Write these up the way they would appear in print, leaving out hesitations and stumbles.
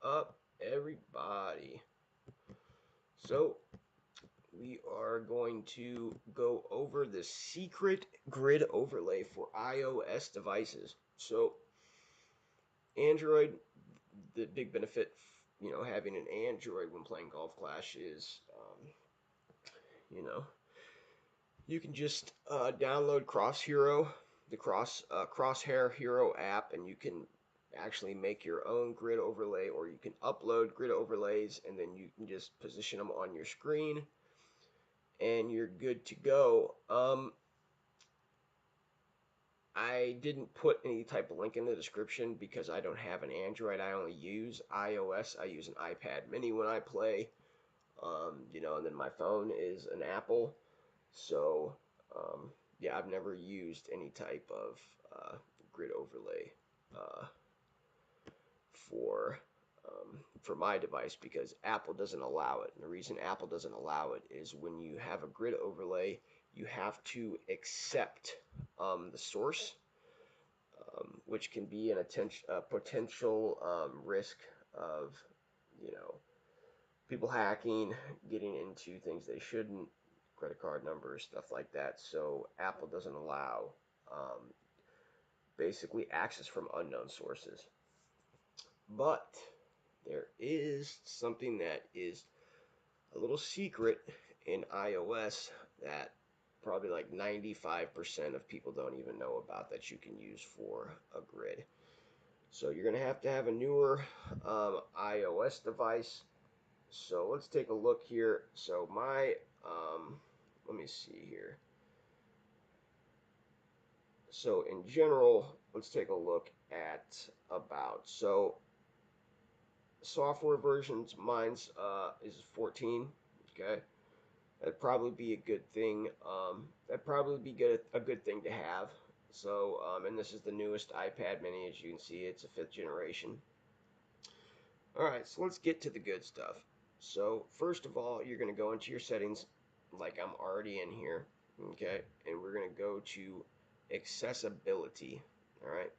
up, everybody? So, we are going to go over the secret grid overlay for iOS devices. So, Android, the big benefit, having an Android when playing Golf Clash is, you know, you can just download Cross Hero, the Crosshair Hero app, and you can actually make your own grid overlay, or you can upload grid overlays, and then you can just position them on your screen, and you're good to go. I didn't put any type of link in the description because I don't have an Android. I only use iOS. I use an iPad Mini when I play. And then my phone is an Apple. So, um, yeah, I've never used any type of grid overlay uh, for for my device because Apple doesn't allow it. And the reason Apple doesn't allow it is when you have a grid overlay, you have to accept the source, which can be a potential risk of, you know, people hacking, getting into things they shouldn't, credit card numbers, stuff like that. So Apple doesn't allow um, basically access from unknown sources. But there is something that is a little secret in iOS that probably like 95% of people don't even know about that you can use for a grid. So you're going to have a newer iOS device. So let's take a look here. So let me see here. So in general, let's take a look at about. So software versions, mine's is 14. Okay, that'd probably be a good thing. That'd probably be a good thing to have. So, and this is the newest iPad Mini, as you can see, it's a 5th generation. All right, so let's get to the good stuff. So first of all, you're going to go into your settings, like I'm already in here, okay, and we're going to go to accessibility. All right.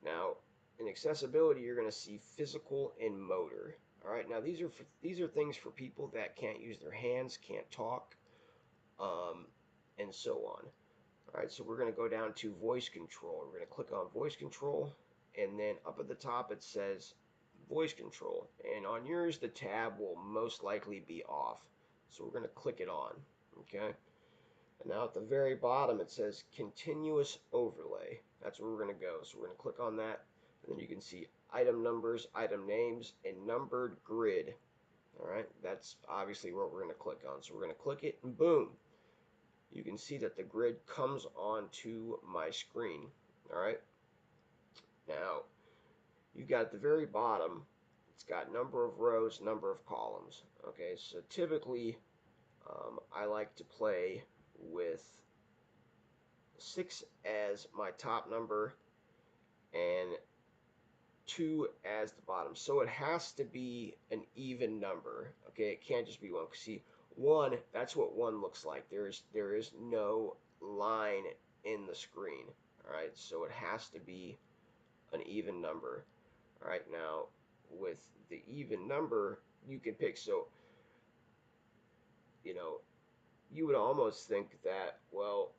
Now, in accessibility, you're going to see physical and motor. All right. Now, these are things for people that can't use their hands, can't talk, um, and so on. All right. So we're going to go down to voice control. We're going to click on voice control, and then up at the top it says voice control. And on yours, the tab will most likely be off. So we're going to click it on. Okay. And now at the very bottom it says continuous overlay. That's where we're going to go. So we're going to click on that, and then you can see item numbers, item names, and numbered grid. All right, that's obviously what we're going to click on. So we're going to click it, and boom, you can see that the grid comes onto my screen. All right, now you got at the very bottom, it's got number of rows, number of columns. Okay, so typically I like to play with 6 as my top number and 2 as the bottom. So it has to be an even number. Okay, it can't just be one. See, 1, that's what 1 looks like. There is no line in the screen. All right, so it has to be an even number. All right, now with the even number, you can pick. So, you know, you would almost think that, well,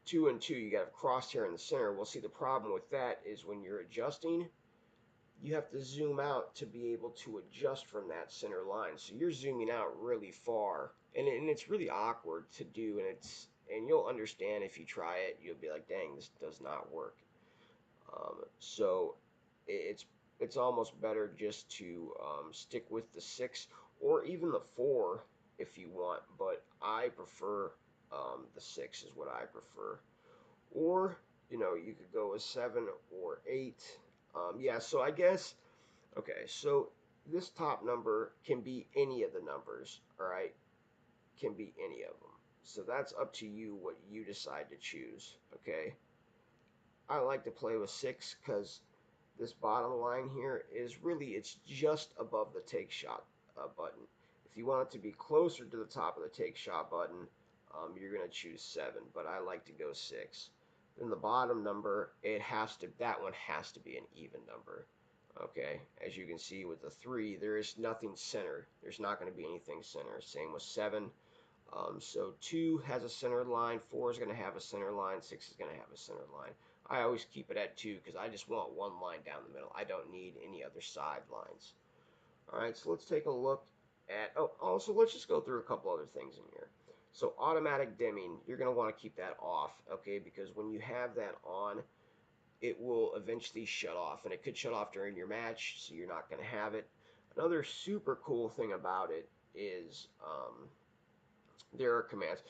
2 and 2, you got a crosshair in the center. Well, see, the problem with that is when you're adjusting, you have to zoom out to be able to adjust from that center line. So you're zooming out really far, and it's really awkward to do, and you'll understand if you try it. You'll be like, dang, this does not work. So it's it's almost better just to stick with the 6 or even the 4 if you want, but I prefer the 6 is what I prefer. Or you could go with 7 or 8. Yeah, so I guess okay, so this top number can be any of the numbers, all right? Can be any of them. So that's up to you what you decide to choose, okay? I like to play with 6 because this bottom line here is really, it's just above the take shot button. If you want it to be closer to the top of the take shot button, you're going to choose 7, but I like to go 6. Then the bottom number, that one has to be an even number. Okay, as you can see with the 3, there is nothing centered. There's not going to be anything centered. Same with 7. So 2 has a center line, 4 is going to have a center line, 6 is going to have a center line. I always keep it at 2 because I just want one line down the middle. I don't need any other side lines. All right, so let's take a look at, oh, also let's just go through a couple other things in here. So automatic dimming, you're going to want to keep that off, okay, because when you have that on, it will eventually shut off, and it could shut off during your match, so you're not going to have it. Another super cool thing about it is there are commands.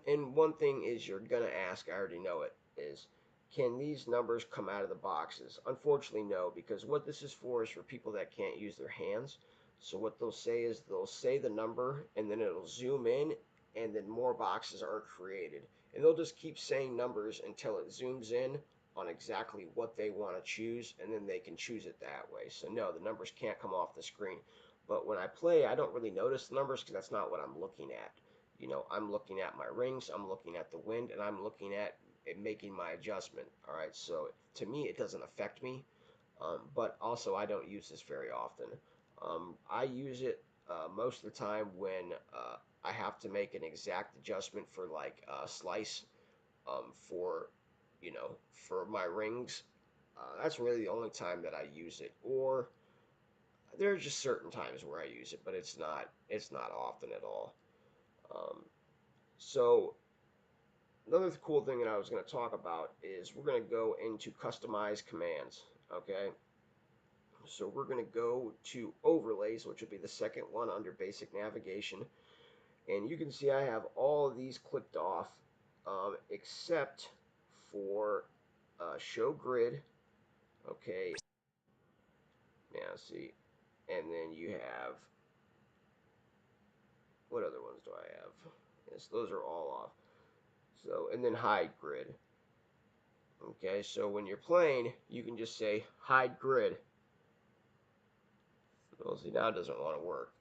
And one thing is you're going to ask, I already know it, is can these numbers come out of the boxes? Unfortunately, no, because what this is for is for people that can't use their hands. So what they'll say is they'll say the number and then it'll zoom in and then more boxes are created. And they'll just keep saying numbers until it zooms in on exactly what they want to choose and then they can choose it that way. So no, the numbers can't come off the screen. But when I play, I don't really notice the numbers because that's not what I'm looking at. I'm looking at my rings, I'm looking at the wind, and I'm looking at it making my adjustment. All right, so to me, it doesn't affect me, but also I don't use this very often. I use it most of the time when I have to make an exact adjustment for like slice for for my rings. That's really the only time that I use it, or there are just certain times where I use it, but it's not often at all. Um, so another cool thing that I was going to talk about is we're going to go into customize commands. Okay, so we're going to go to overlays, which will be the second one under basic navigation, and you can see I have all of these clicked off except for show grid. Okay, now see, and then you have, what other ones do I have? Yes, those are all off. So, and then hide grid. Okay, so when you're playing, you can just say hide grid. Well, see, now it doesn't want to work.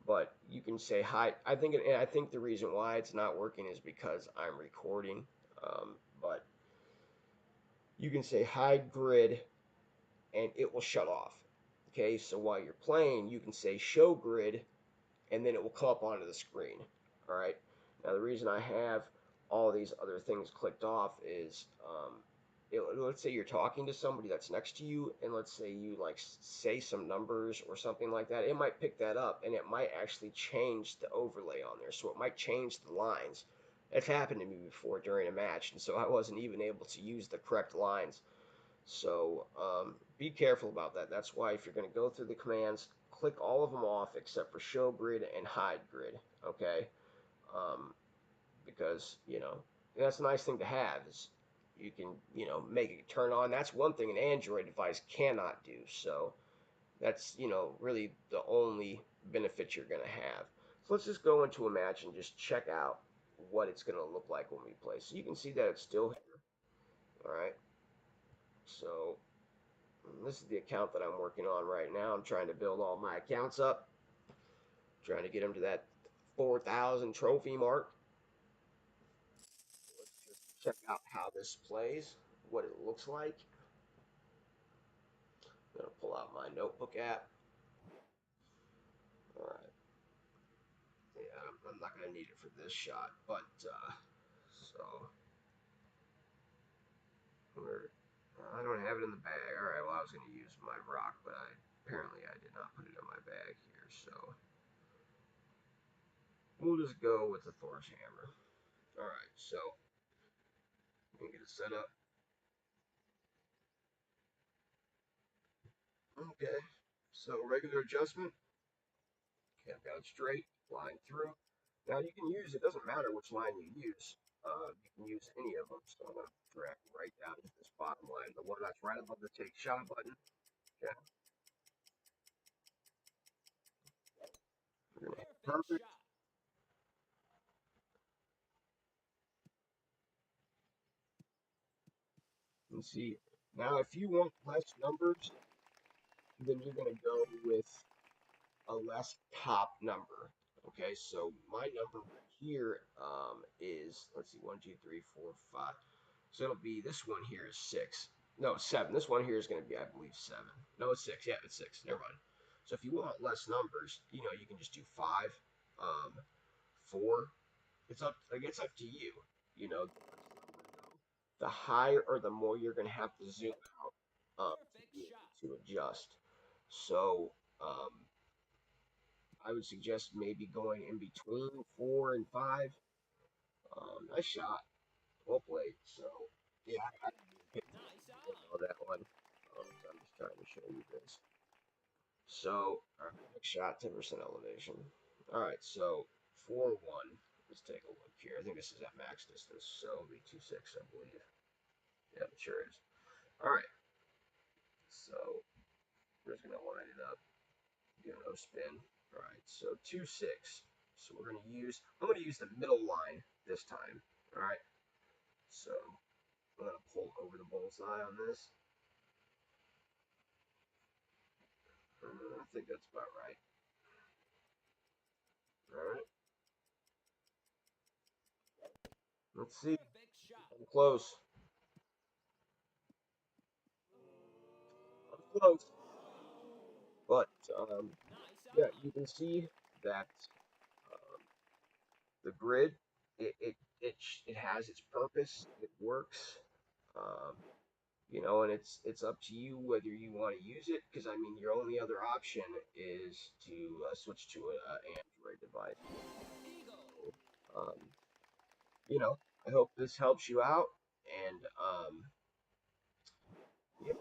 But you can say hide. I think the reason why it's not working is because I'm recording. But you can say hide grid, and it will shut off. Okay, so while you're playing, you can say show grid, and then it will come up onto the screen. All right. Now the reason I have all these other things clicked off is, let's say you're talking to somebody that's next to you, and let's say you like say some numbers or something like that. It might pick that up, and it might actually change the overlay on there. So it might change the lines. It's happened to me before during a match, and so I wasn't even able to use the correct lines. So be careful about that. That's why if you're going to go through the commands, click all of them off except for show grid and hide grid. Okay, um, because that's a nice thing to have is you can make it turn on. That's one thing an Android device cannot do. So that's really the only benefit you're going to have. So let's just go into a match and just check out what it's going to look like when we play. So you can see that it's still here. All right. So this is the account that I'm working on right now. I'm trying to build all my accounts up, trying to get them to that 4,000 trophy mark. Let's just check out how this plays, what it looks like. I'm going to pull out my notebook app. All right. Yeah, I'm not going to need it for this shot, but so I don't have it in the bag. All right, well, I was going to use my rock, but apparently I did not put it in my bag here, so we'll just go with the Thor's hammer. All right, so we get it set up. Okay, so regular adjustment. Okay, I've got it straight, line through. Now you can use, it doesn't matter which line you use. You can use any of them. So I'm going to drag right down to this bottom line, the one that's right above the take shot button. Okay, we're going to hit perfect. And see, now if you want less numbers, then you're going to go with a less top number. Okay, so my number right here is, let's see, 1, 2, 3, 4, 5. So it'll be, this one here is 6. No, it's 7. This one here is going to be, I believe, 7. No, it's 6. Yeah, it's 6. Never mind. So if you want less numbers, you can just do 5, 4. It's up to you. You know, the higher or the more you're going to have to zoom out to be able to adjust. So I would suggest maybe going in between 4 and 5. Nice shot. Well played. So, yeah, I didn't know that one. So I'm just trying to show you this. So, all right, next shot, 10% elevation. All right, so 4-1. Let's take a look here. I think this is at max distance, so it'll be 2-6, I believe. Yeah, it sure is. All right, so we're just gonna line it up. Do no spin. All right, so 2-6. So I'm gonna use the middle line this time. All right, so I'm gonna pull over the bullseye on this. I think that's about right. All right, let's see. I'm close. I'm close. But yeah, you can see that um, the grid it has its purpose. It works. Um, and it's up to you whether you want to use it. Because I mean, your only other option is to switch to an Android device. So, I hope this helps you out. And yeah,